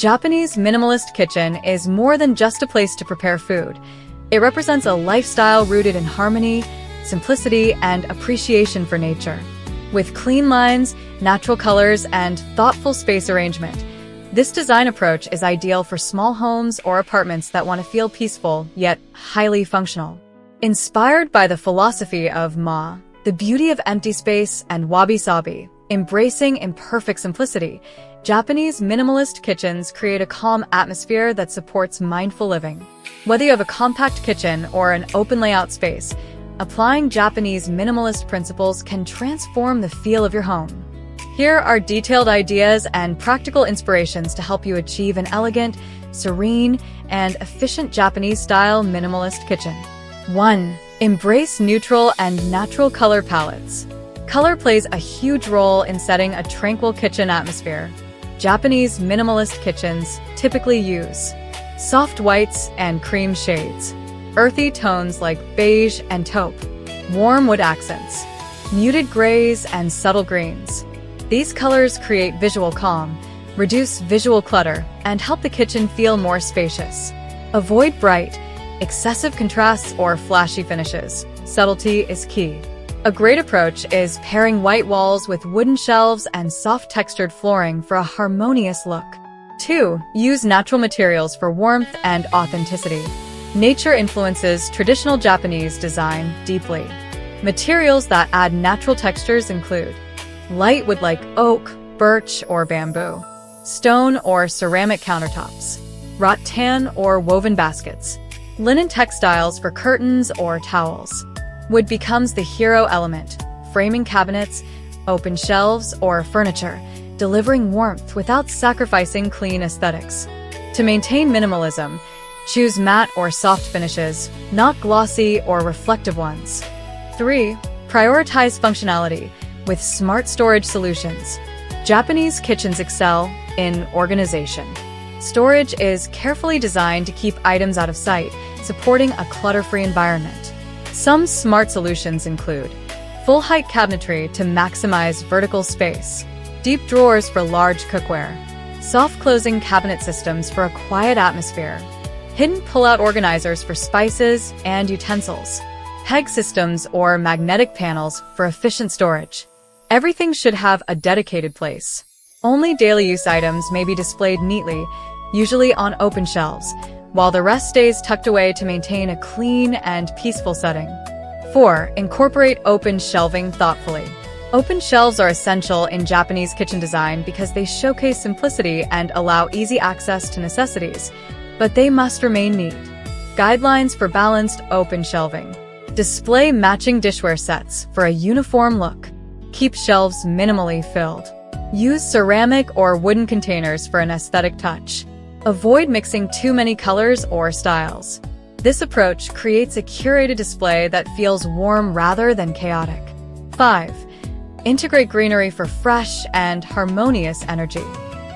Japanese minimalist kitchen is more than just a place to prepare food. It represents a lifestyle rooted in harmony, simplicity, and appreciation for nature. With clean lines, natural colors, and thoughtful space arrangement, this design approach is ideal for small homes or apartments that want to feel peaceful yet highly functional. Inspired by the philosophy of Ma, the beauty of empty space, and wabi-sabi, embracing imperfect simplicity, Japanese minimalist kitchens create a calm atmosphere that supports mindful living. Whether you have a compact kitchen or an open layout space, applying Japanese minimalist principles can transform the feel of your home. Here are detailed ideas and practical inspirations to help you achieve an elegant, serene, and efficient Japanese-style minimalist kitchen. 1. Embrace neutral and natural color palettes. Color plays a huge role in setting a tranquil kitchen atmosphere. Japanese minimalist kitchens typically use soft whites and cream shades, earthy tones like beige and taupe, warm wood accents, muted grays, and subtle greens. These colors create visual calm, reduce visual clutter, and help the kitchen feel more spacious. Avoid bright, excessive contrasts or flashy finishes. Subtlety is key. A great approach is pairing white walls with wooden shelves and soft-textured flooring for a harmonious look. 2. Use natural materials for warmth and authenticity. Nature influences traditional Japanese design deeply. Materials that add natural textures include light wood like oak, birch, or bamboo, stone or ceramic countertops, rattan or woven baskets, linen textiles for curtains or towels. Wood becomes the hero element, framing cabinets, open shelves, or furniture, delivering warmth without sacrificing clean aesthetics. To maintain minimalism, choose matte or soft finishes, not glossy or reflective ones. 3. Prioritize functionality with smart storage solutions. Japanese kitchens excel in organization. Storage is carefully designed to keep items out of sight, supporting a clutter-free environment. Some smart solutions include full-height cabinetry to maximize vertical space, deep drawers for large cookware, soft-closing cabinet systems for a quiet atmosphere, hidden pull-out organizers for spices and utensils, peg systems or magnetic panels for efficient storage. Everything should have a dedicated place. Only daily use items may be displayed neatly, usually on open shelves, while the rest stays tucked away to maintain a clean and peaceful setting. 4. Incorporate open shelving thoughtfully. Open shelves are essential in Japanese kitchen design because they showcase simplicity and allow easy access to necessities, but they must remain neat. Guidelines for balanced open shelving. Display matching dishware sets for a uniform look. Keep shelves minimally filled. Use ceramic or wooden containers for an aesthetic touch. Avoid mixing too many colors or styles. This approach creates a curated display that feels warm rather than chaotic. 5. Integrate greenery for fresh and harmonious energy.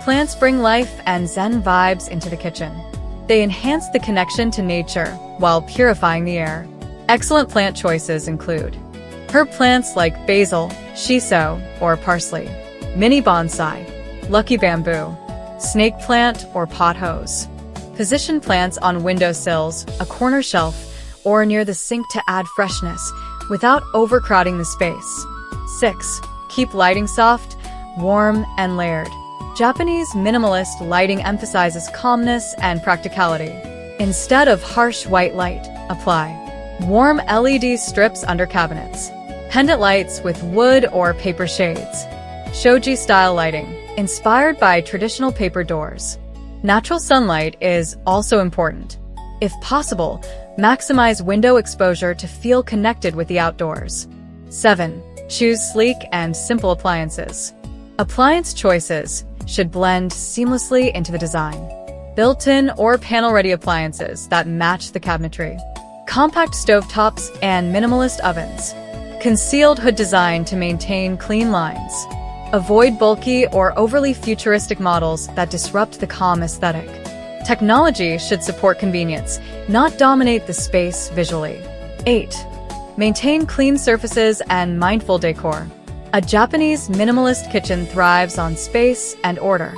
Plants bring life and zen vibes into the kitchen. They enhance the connection to nature while purifying the air. Excellent plant choices include herb plants like basil, shiso, or parsley, mini bonsai, lucky bamboo, snake plant, or pothose. Position plants on windowsills, a corner shelf, or near the sink to add freshness without overcrowding the space. 6. Keep lighting soft, warm, and layered. Japanese minimalist lighting emphasizes calmness and practicality. Instead of harsh white light, apply warm LED strips under cabinets, pendant lights with wood or paper shades, shoji-style lighting, inspired by traditional paper doors. Natural sunlight is also important. If possible, maximize window exposure to feel connected with the outdoors. 7. Choose sleek and simple appliances. Appliance choices should blend seamlessly into the design. Built-in or panel-ready appliances that match the cabinetry. Compact stovetops and minimalist ovens. Concealed hood design to maintain clean lines. Avoid bulky or overly futuristic models that disrupt the calm aesthetic. Technology should support convenience, not dominate the space visually. 8. Maintain clean surfaces and mindful decor. A Japanese minimalist kitchen thrives on space and order.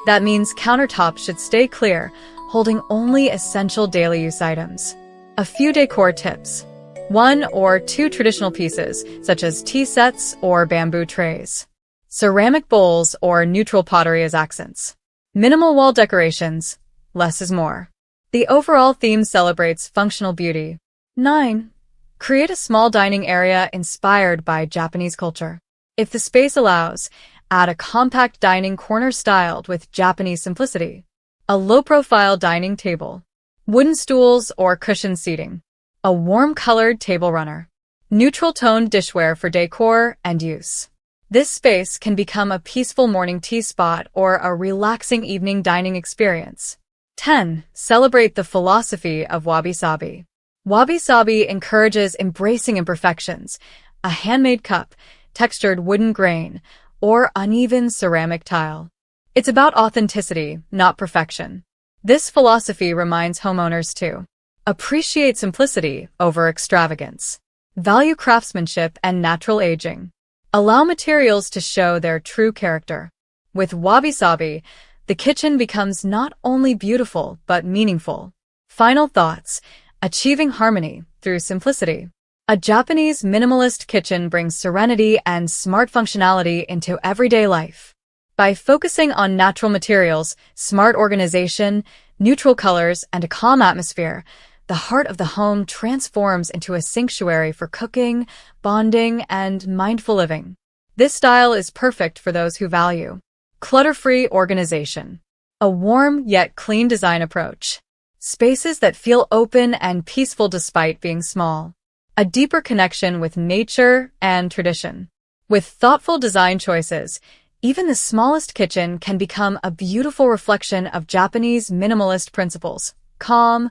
That means countertops should stay clear, holding only essential daily use items. A few decor tips. 1 or 2 traditional pieces, such as tea sets or bamboo trays. Ceramic bowls or neutral pottery as accents. Minimal wall decorations. Less is more. The overall theme celebrates functional beauty. 9. Create a small dining area inspired by Japanese culture. If the space allows, add a compact dining corner styled with Japanese simplicity. A low-profile dining table. Wooden stools or cushioned seating. A warm-colored table runner. Neutral-toned dishware for decor and use. This space can become a peaceful morning tea spot or a relaxing evening dining experience. 10. Celebrate the philosophy of wabi-sabi. Wabi-sabi encourages embracing imperfections, a handmade cup, textured wooden grain, or uneven ceramic tile. It's about authenticity, not perfection. This philosophy reminds homeowners to appreciate simplicity over extravagance, value craftsmanship and natural aging, allow materials to show their true character. With wabi-sabi, the kitchen becomes not only beautiful but meaningful. Final thoughts. Achieving harmony through simplicity. A Japanese minimalist kitchen brings serenity and smart functionality into everyday life. By focusing on natural materials, smart organization, neutral colors, and a calm atmosphere, the heart of the home transforms into a sanctuary for cooking, bonding, and mindful living. This style is perfect for those who value clutter-free organization, a warm yet clean design approach, spaces that feel open and peaceful despite being small, a deeper connection with nature and tradition. With thoughtful design choices, even the smallest kitchen can become a beautiful reflection of Japanese minimalist principles, calm,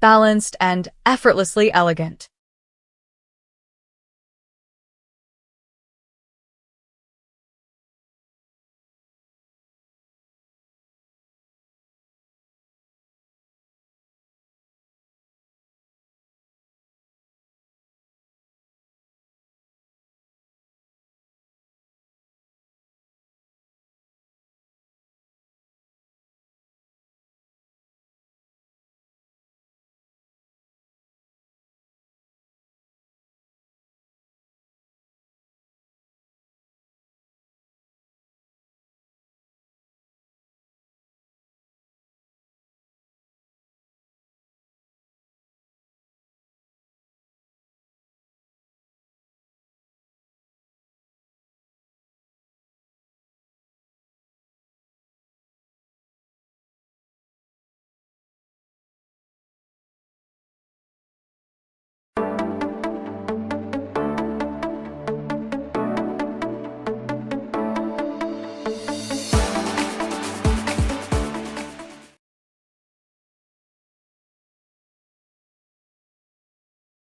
balanced, and effortlessly elegant.